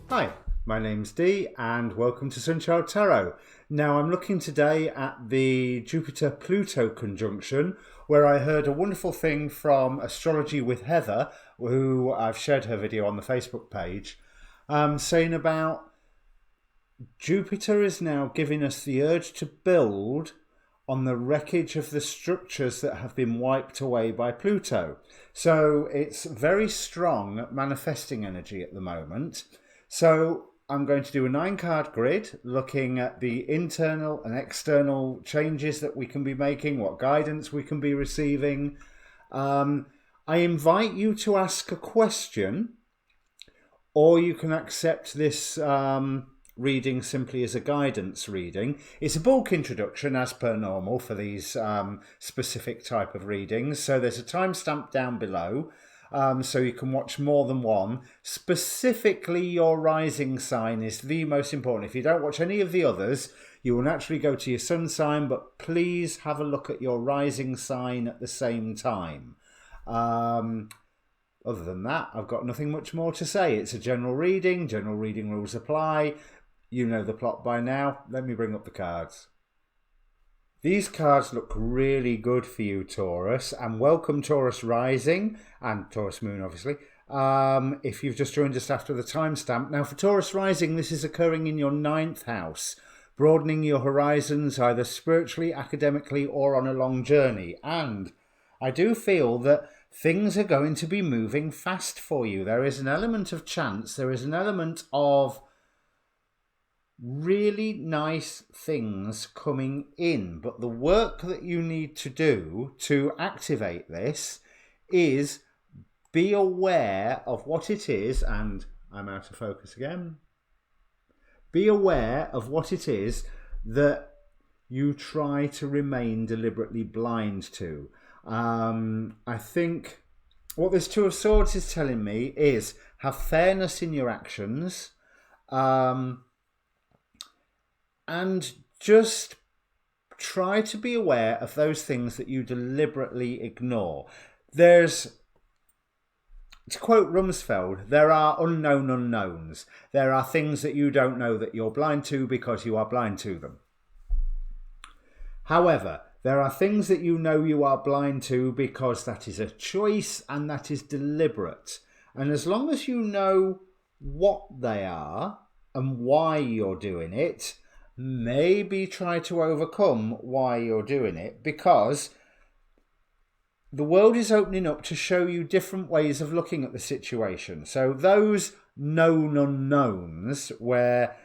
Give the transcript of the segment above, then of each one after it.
Hi, my name's Dee and welcome to Untitled Tarot. Now I'm looking today at the Jupiter-Pluto Conjunction, where I heard a wonderful thing from Astrology with Heather, who I've shared her video on the Facebook page, saying about Jupiter is now giving us the urge to build on the wreckage of the structures that have been wiped away by Pluto. So it's very strong manifesting energy at the moment. So I'm going to do a 9-card grid looking at the internal and external changes that we can be making, what guidance we can be receiving. I invite you to ask a question, or you can accept this reading simply as a guidance reading. It's a bulk introduction as per normal for these specific type of readings. So there's a timestamp down below. So you can watch more than one. Specifically, your rising sign is the most important. If you don't watch any of the others, you will naturally go to your sun sign, but please have a look at your rising sign at the same time. Other than that, I've got nothing much more to say. It's a general reading. General reading rules apply. You know the plot by now. Let me bring up the cards. These cards look really good for you, Taurus, and welcome Taurus Rising and Taurus Moon, obviously, if you've just joined us after the timestamp. Now, for Taurus Rising, this is occurring in your 9th house, broadening your horizons either spiritually, academically, or on a long journey. And I do feel that things are going to be moving fast for you. There is an element of chance. There is an element of really nice things coming in, but the work that you need to do to activate this is be aware of what it is, and I'm out of focus again. Be aware of what it is that you try to remain deliberately blind to. I think what this Two of Swords is telling me is have fairness in your actions, and just try to be aware of those things that you deliberately ignore. To quote Rumsfeld, there are unknown unknowns. There are things that you don't know that you're blind to because you are blind to them. However, there are things that you know you are blind to because that is a choice and that is deliberate. And as long as you know what they are and why you're doing it, maybe try to overcome why you're doing it, because the world is opening up to show you different ways of looking at the situation. So those known unknowns where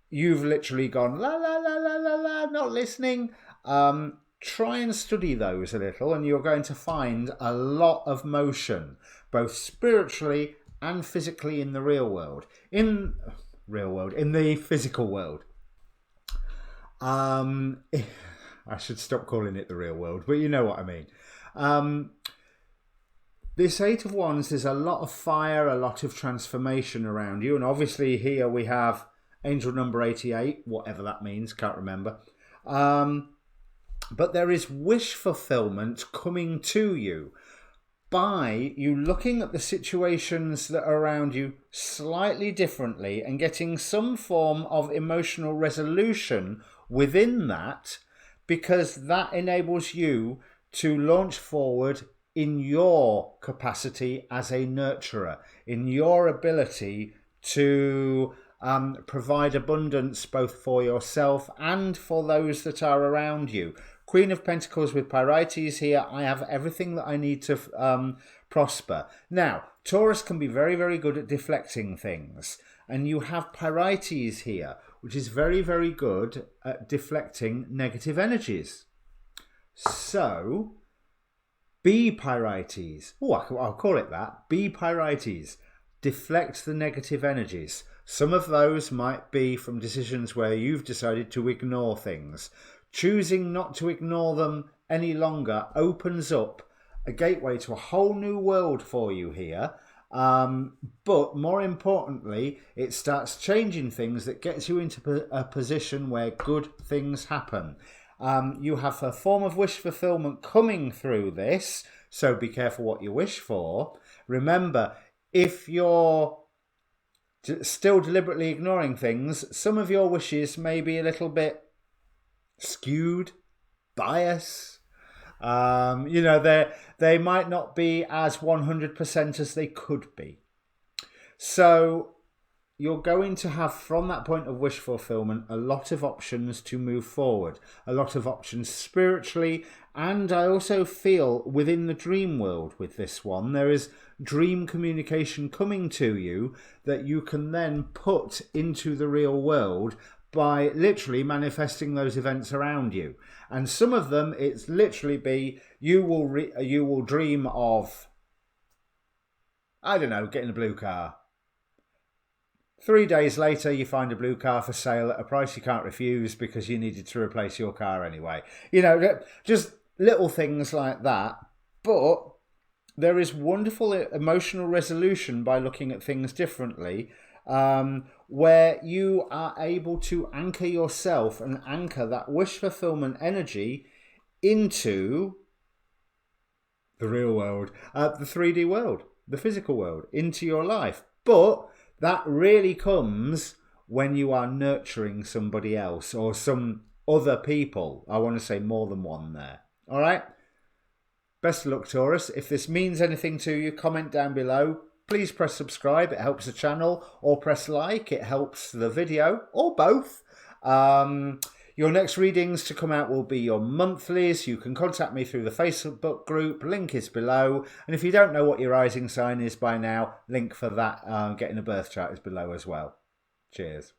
you've literally gone la la la la la la, not listening, try and study those a little, and you're going to find a lot of motion, both spiritually and physically in the real world. In the physical world. I should stop calling it the real world, but you know what I mean. This Eight of Wands, there's a lot of fire, a lot of transformation around you. And obviously here we have angel number 88, whatever that means, can't remember. But there is wish fulfillment coming to you by you looking at the situations that are around you slightly differently and getting some form of emotional resolution within that, because that enables you to launch forward in your capacity as a nurturer, in your ability to provide abundance both for yourself and for those that are around you. Queen of Pentacles with Pyrites here. I have everything that I need to prosper. Now, Taurus can be very, very good at deflecting things. And you have Pyrites here, which is very, very good at deflecting negative energies. So, be Pyrites. Oh, I'll call it that. Be Pyrites. Deflect the negative energies. Some of those might be from decisions where you've decided to ignore things. Choosing not to ignore them any longer opens up a gateway to a whole new world for you here. But more importantly, it starts changing things that gets you into a position where good things happen. You have a form of wish fulfillment coming through this, so be careful what you wish for. Remember, if you're still deliberately ignoring things, some of your wishes may be a little bit skewed, biased. They might not be as 100% as they could be. So you're going to have, from that point of wish fulfillment, a lot of options to move forward, a lot of options spiritually, and I also feel within the dream world with this one, there is dream communication coming to you that you can then put into the real world by literally manifesting those events around you. And some of them, it's literally be, you will dream of, I don't know, getting a blue car. 3 days later, you find a blue car for sale at a price you can't refuse because you needed to replace your car anyway. Just little things like that. But there is wonderful emotional resolution by looking at things differently, where you are able to anchor yourself and anchor that wish fulfillment energy into the real world, the 3D world, the physical world, into your life. But that really comes when you are nurturing somebody else or some other people. I want to say more than one there. All right? Best of luck, Taurus. If this means anything to you, comment down below. Please press subscribe. It helps the channel. Or press like. It helps the video. Or both. Your next readings to come out will be your monthlies. You can contact me through the Facebook group. Link is below. And if you don't know what your rising sign is by now, link for that, getting a birth chart is below as well. Cheers.